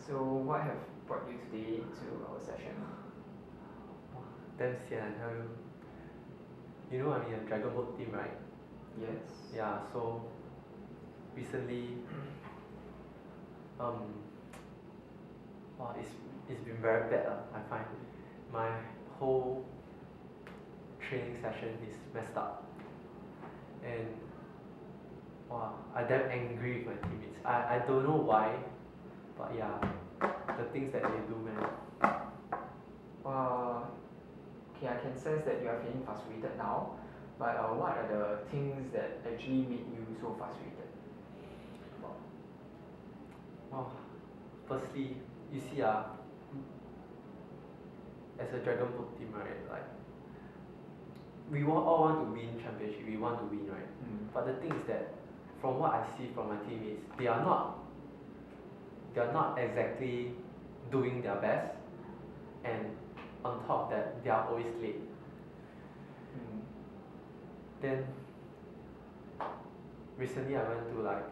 So what have brought you today to our session? Damn sian, I tell you. You know I'm in a dragon boat team, right? Yes. Yeah, so recently, um, wow, it's been very bad. I find my whole training session is messed up, and wow, I'm damn angry with my teammates. I don't know why, but yeah, the things that they do, man. Okay, I can sense that you are feeling frustrated now, but what are the things that actually made you so frustrated? Wow, firstly, you see, as a dragon boat team, right, like we all want to win championship. We want to win, right? But the thing is that, from what I see from my teammates, they are not exactly doing their best, and on top of that, they are always late. Then recently I went to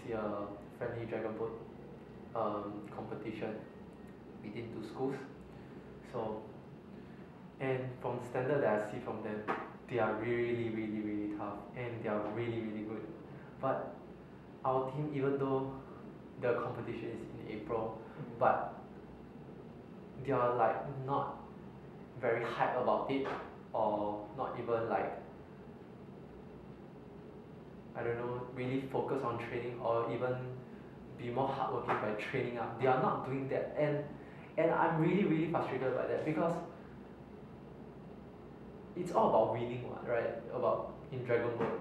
see a friendly dragon boat competition within two schools. So, and from the standard that I see from them, they are really really really tough and they are really really good. But our team, even though the competition is in April, but they are like not very hype about it, or not even like, I don't know, really focus on training or even be more hardworking by training up. They are not doing that, and I'm really really frustrated by that, because it's all about winning one, right? About in Dragon Boat.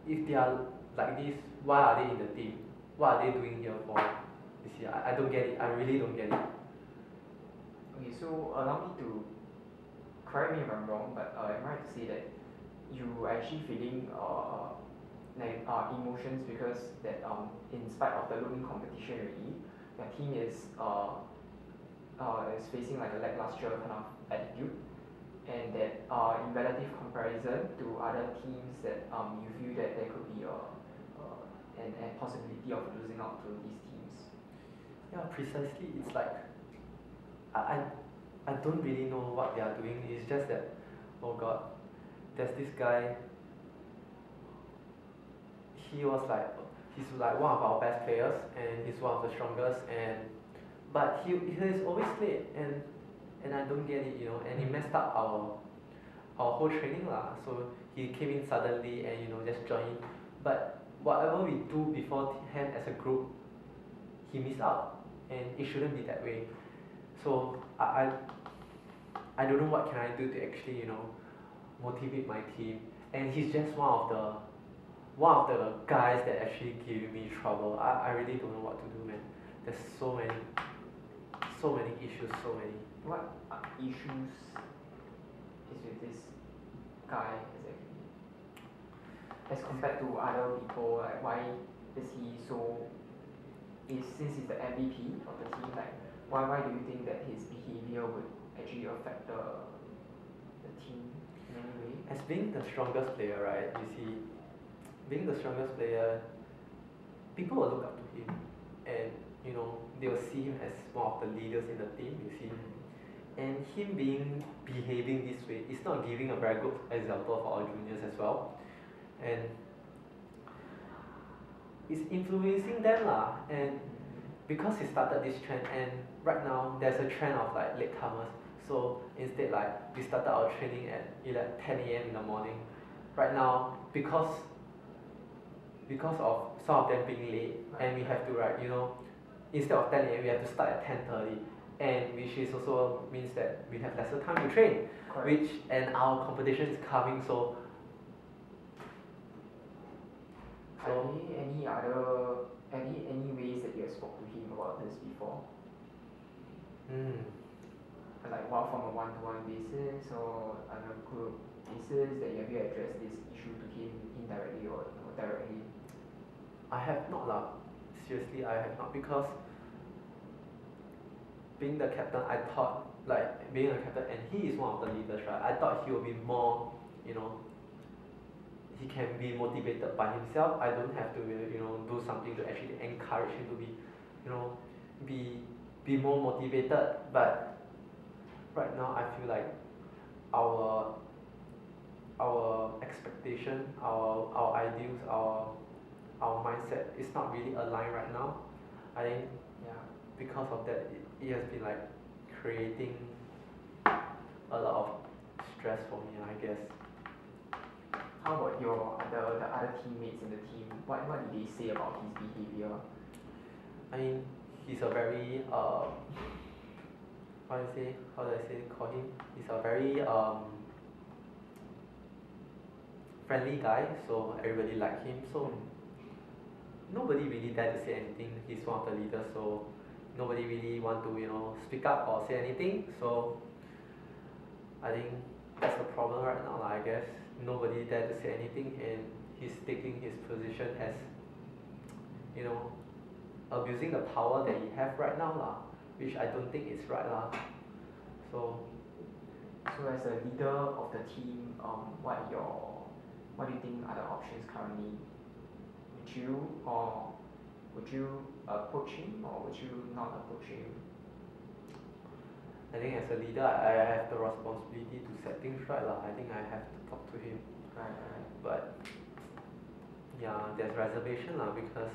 If they are like this, why are they in the team? What are they doing here for? You see, I don't get it. I really don't get it. Okay, so allow me to correct me if I'm wrong, but am I right to say that you are actually feeling emotions because that in spite of the looming competition already, your team is facing like a lackluster kind of attitude, and that in relative comparison to other teams that you feel that there could be a possibility of losing out to these teams. Yeah, precisely. It's like I, I don't really know what they are doing. It's just that, oh God, there's this guy. He's like one of our best players, and he's one of the strongest, but he's always late, and I don't get it, and he messed up our whole training lah. So he came in suddenly and just joined, but whatever we do beforehand as a group, he missed out, and it shouldn't be that way. So I don't know what can I do to actually motivate my team, and he's just one of the guys that actually give me trouble. I really don't know what to do, man. There's so many issues, so many. What issues is with this guy exactly? As compared to other people, like why is he so? Since he's the MVP of the team, like why do you think that his behavior would actually affect the team in any way? As being the strongest player, right? You see, being the strongest player, people will look up to him, and they will see him as one of the leaders in the team. You see, and him behaving this way is not giving a very good example for our juniors as well, and it's influencing them lah. And because he started this trend, and right now there's a trend of like latecomers. So instead, like we started our training at 10 a.m. in the morning. Right now, because of some of them being late, and we have to instead of 10 a.m. we have to start at 10:30, and which is also means that we have lesser time to train. Correct. And our competition is coming, so any ways that you have spoke to him about this before? Like from a one-to-one basis or on a group basis, that you have addressed this issue to him indirectly or directly? I have not lah. Seriously, I have not, because being the captain, I thought, like being a captain, and he is one of the leaders, right? I thought he will be more, he can be motivated by himself. I don't have to do something to actually encourage him to be be more motivated. But right now I feel like our expectation, our ideals, our mindset is not really aligned right now. I think Yeah. because of that, it has been like creating a lot of stress for me, I guess. How about the other teammates in the team? What did they say about his behavior? I mean, he's a very how do I say call him? He's a very friendly guy, so everybody like him. So nobody really dare to say anything. He's one of the leaders, so nobody really want to speak up or say anything. So I think that's the problem right now, I guess. Nobody dare to say anything, and he's taking his position as abusing the power that he have right now lah, which I don't think is right lah. So as a leader of the team, what do you think are the options currently? Would you approach him, or would you not approach him? I think as a leader, I have the responsibility to set things right lah. I think I have to talk to him. Right. But yeah, there's reservation lah, because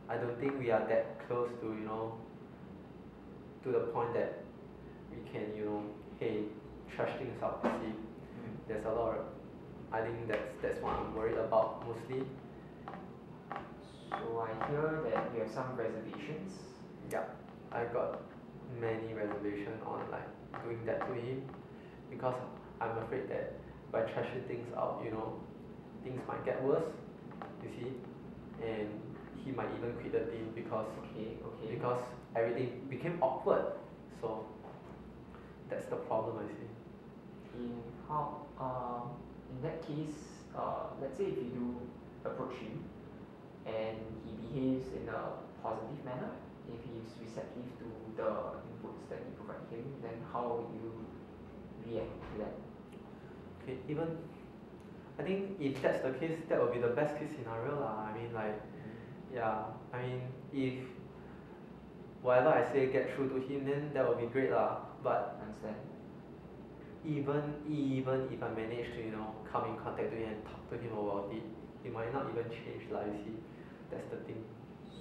I don't think we are that close to to the point that we can hey, trash things out. You see, there's a lot of, I think that's what I'm worried about mostly. So I hear that you have some reservations. Yeah, I got many reservations on like doing that to him, because I'm afraid that by trashing things out, things might get worse. You see, and he might even quit the team because because everything became awkward. So that's the problem, I see. In that case, let's say if you do approach him and he behaves in a positive manner, if he is receptive to the inputs that you provide him, then how would you react to that? Okay, even I think if that's the case, that would be the best case scenario lah. I mean, like, yeah, I mean, if whatever I say get through to him, then that would be great lah. But Understand? even if I manage to come in contact with him and talk to him about it, he might not even change lah. You see, that's the thing.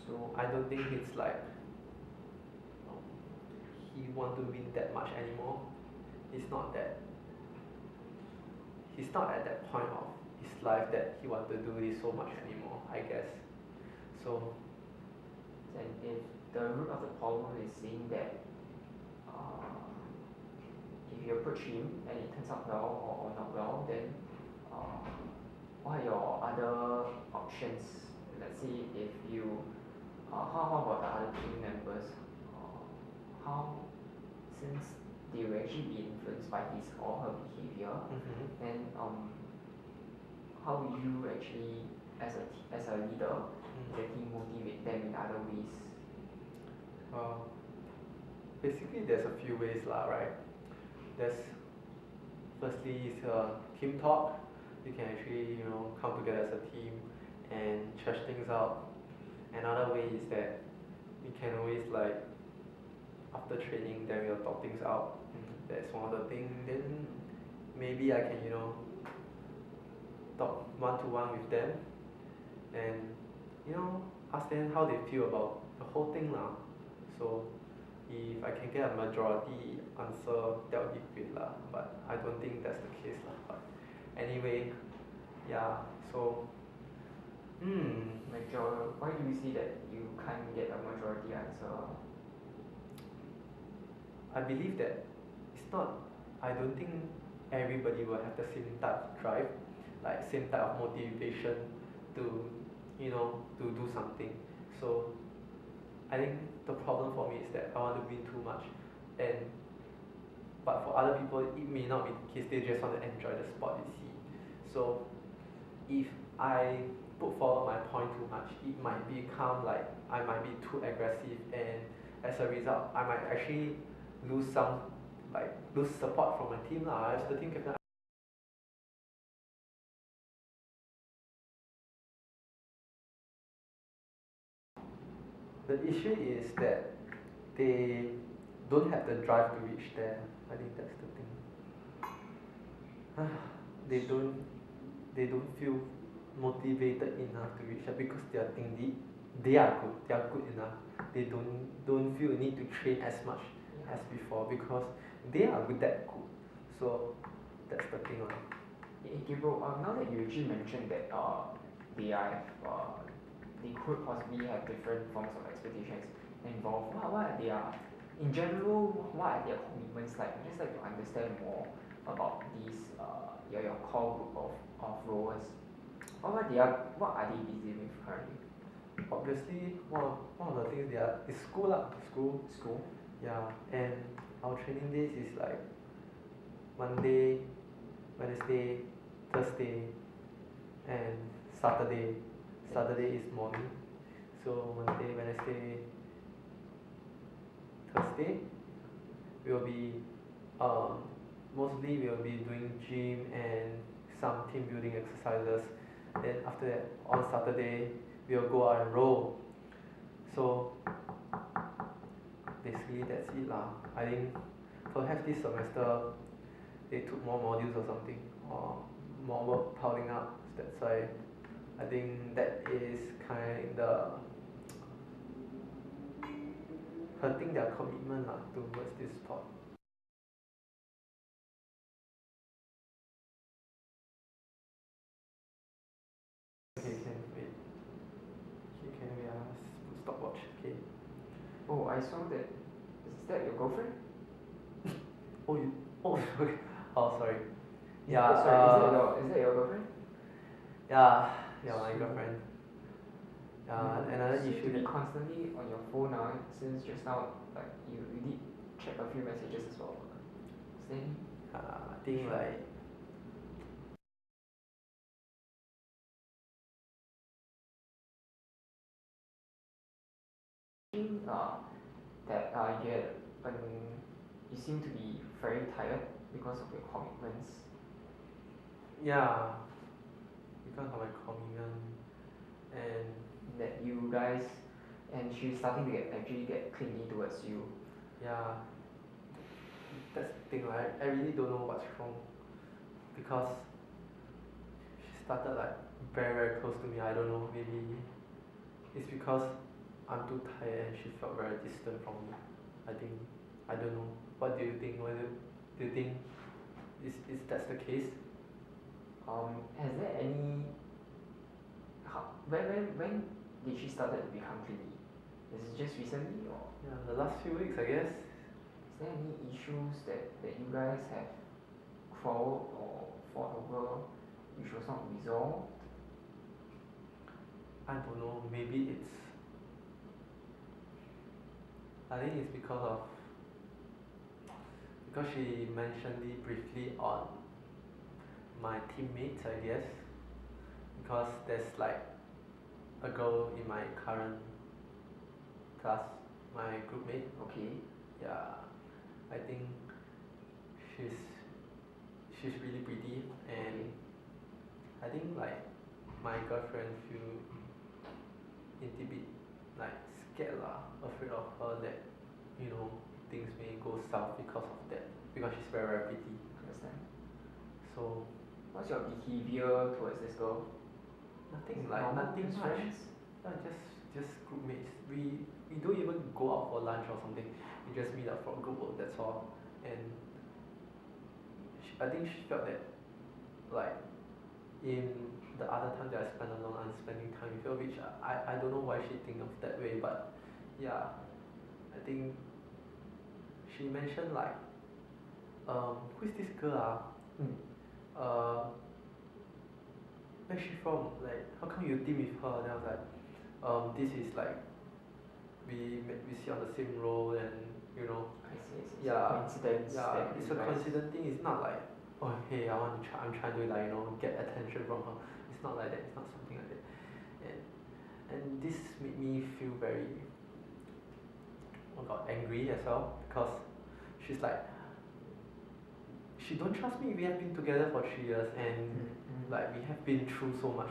So I don't think it's like he want to win that much anymore. It's not that. He's not at that point of his life that he want to do this so much anymore, I guess. So And if the root of the problem is saying that if you approach him and it turns out well or not well, then what are your other options? Let's say if you how about the other team members? How, since they will actually be influenced by his or her behavior, then how will you actually as a leader actually motivate them in other ways? Basically there's a few ways lah, right? There's firstly is team talk. You can actually come together as a team and trash things out. Another way is that we can always like after training then we'll talk things out. That's one of the things. Then maybe I can talk one-to-one with them and ask them how they feel about the whole thing lah. So if I can get a majority answer, that would be great lah. But I don't think that's the case lah. But anyway, yeah. So Why do you say that you can't get a majority answer? I believe that it's not. I don't think everybody will have the same type of drive, like same type of motivation to to do something. So I think the problem for me is that I want to win too much, but for other people it may not be the case. They just want to enjoy the sport, you see. So if I put forward my point too much, it might become like I might be too aggressive, and as a result I might actually lose support from my team lah. As the team captain, the issue is that they don't have the drive to reach there. I think that's the thing. They don't feel motivated enough to reach there because they are thinking they are good enough. They don't feel the need to train as much as before because they are that good. So that's the thing. Gabriel, now that you actually mentioned that they could possibly have different forms of expectations involved, what are their, in general, what are their commitments like? I'd just like to understand more about these your core group of rowers. What are they busy with currently? Obviously, one of the things is school lah. School. Yeah, and our training days is like Monday, Wednesday, Thursday, and Saturday. Saturday is morning. So Monday, Wednesday, Thursday, we'll be mostly we'll be doing gym and some team building exercises. Then after that, on Saturday, we'll go out and row. So basically that's it lah. I think perhaps this semester they took more modules or something, or more work piling up. That's why I think that is kinda hurting their commitment lah towards this sport. Okay, can wait. Okay, can we put stopwatch? Okay. Oh, I saw that. Is that your girlfriend? Okay. Oh, sorry. Yeah. Sorry, is that your girlfriend? Yeah, my girlfriend. Another you issue seem to be that constantly on your phone now, since just now, like you did check a few messages as well. Is there any? I think like that you seem to be very tired because of your commitments. yeah, because of my commitment and That you guys, and she's starting to actually get clingy towards you. yeah, that's the thing, right? I really don't know what's wrong because she started like very very close to me. I don't know, maybe it's because I'm too tired and she felt very distant from me. I don't know. What do you think? Do you think is that the case? Has there any? When did she started to become clingy? Is it just recently, or Yeah, the last few weeks, I guess. is there any issues that you guys have quarreled or fought over which was not resolved? I don't know. Maybe I think it's because she mentioned it briefly on my teammates, I guess. Because there's like a girl in my current class, my group mate. Okay. Yeah, I think she's really pretty, and I think like my girlfriend feel a bit like scared lah, afraid of her that things may go south because of that, because she's very very pretty. Understand. So What's your behavior towards this girl? nothing Normal, much. just friends? Just group mates. We don't even go out for lunch or something. We just meet up for group work. That's all. And I think she felt that like in the other time that I spend alone, I'm spending time with her, which I don't know why she think of that way, but yeah, I think she mentioned like who's this girl where's she from, like how come you team with her? Then I was like this is like we sit on the same row, and I see. yeah, Coincidence. yeah, it's a coincident thing. It's not like, oh hey, I'm trying to like get attention from her. It's not like that. It's not something like that. And this made me feel very angry as well, because she's like, she don't trust me. We have been together for 3 years, and like we have been through so much,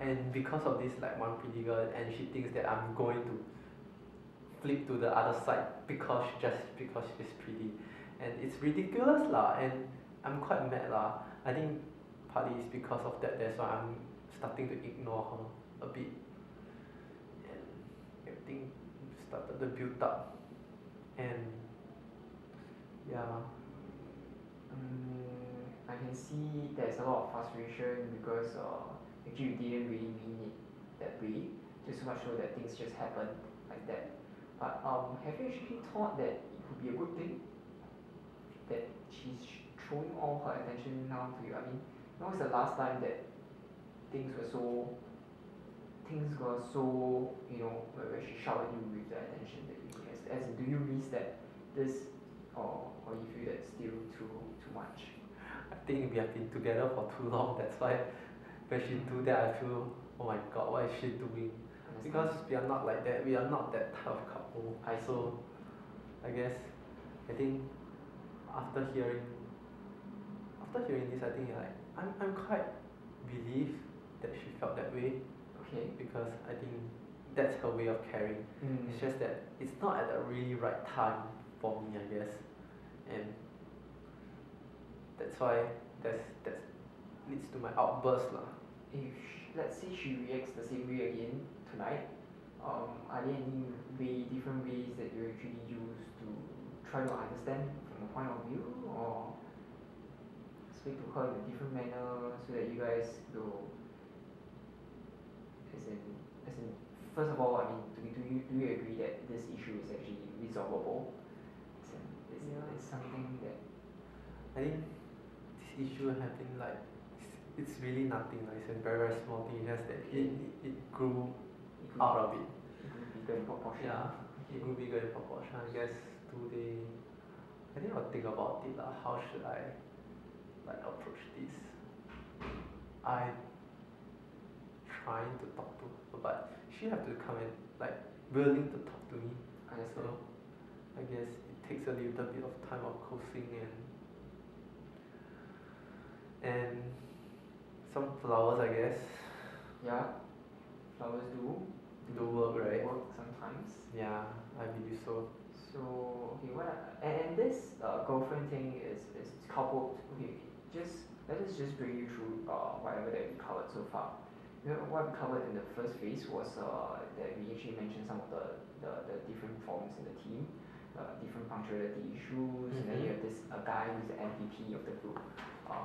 and because of this like one pretty girl, and she thinks that I'm going to flip to the other side because she's pretty, and it's ridiculous lah. And I'm quite mad lah. I think partly it's because of that. That's why I'm starting to ignore her a bit, and everything started to build up, and yeah. I can see there's a lot of frustration because actually you didn't really mean it that way. Just so much so that things just happen like that. But have you actually thought that it could be a good thing that she's throwing all her attention now to you? I mean, when was the last time that things were so where she showered you with the attention that you need? As in, do you miss that this, or you feel that's still too much? I think we have been together for too long. That's why when she do that, I feel, oh my god, what is she doing? Because we are not like that. We are not that type of couple. So I guess, I think after hearing this, I think like I'm quite relieved that she felt that way. Okay. Because I think that's her way of caring. It's just that it's not at the really right time for me, I guess, and that's why that leads to my outburst lah. If let's say she reacts the same way again tonight, are there any different ways that you actually use to try to understand from a point of view, or speak to her in a different manner so that you guys will, as in, first of all, I mean, do you agree that this issue is actually resolvable? It's something that I think this issue have been like, it's really nothing. Like, it's a very small thing. Just that it grew out of it. It grew bigger in proportion. Yeah, it grew bigger in proportion. I guess today, I think I'll think about it lah. How should I like approach this? I trying to talk to her, but she have to come and like willing to talk to me. So I guess it takes a little bit of time of coaxing and some flowers, I guess. Yeah, flowers do work, right? Work sometimes. Yeah, I believe so. So okay, and this girlfriend thing is coupled. Okay, let us just bring you through whatever that we covered so far. What we covered in the first phase was that we actually mentioned some of the different forms in the team, different punctuality issues, and then you have this guy who's the MVP of the group,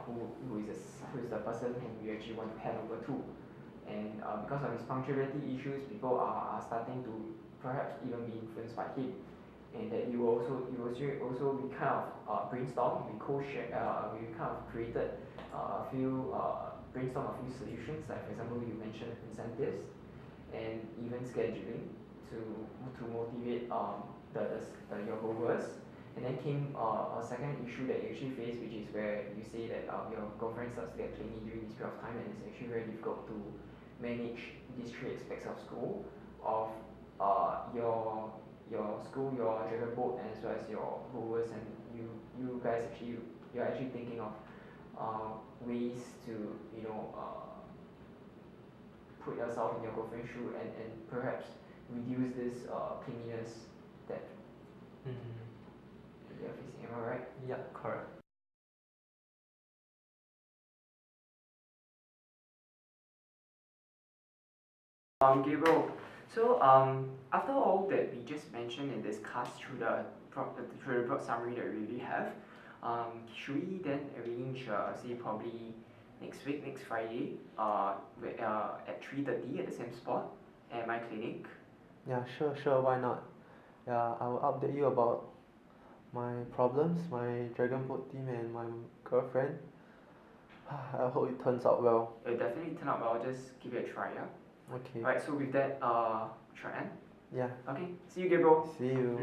who is the person who you actually want to hand over to, and because of his punctuality issues, people are starting to perhaps even be influenced by him, and that we kind of brainstorm, we co-share, we kind of created brainstorm a few solutions, like for example you mentioned incentives and even scheduling to motivate your goers. And then came a second issue that you actually face, which is where you say that your girlfriend starts to get clingy during this period of time, and it's actually very difficult to manage these three aspects of school, of your school, your dragon boat, and as well as your goers, and you guys you're actually thinking of ways to put yourself in your girlfriend's shoe and perhaps reduce this clinginess that you're facing. Am I right? Yeah, correct. Gabriel, so after all that we just mentioned and discussed through the broad summary that we already have, should we then arrange, say probably next week, next Friday, at 3:30 at the same spot at my clinic? Yeah, sure, why not? Yeah, I will update you about my problems, my dragon boat team, and my girlfriend. I hope it turns out well. It'll definitely turn out well. Just give it a try, yeah. Okay. Alright, so with that, shall I end? Yeah. Okay, see you, Gabriel. See you.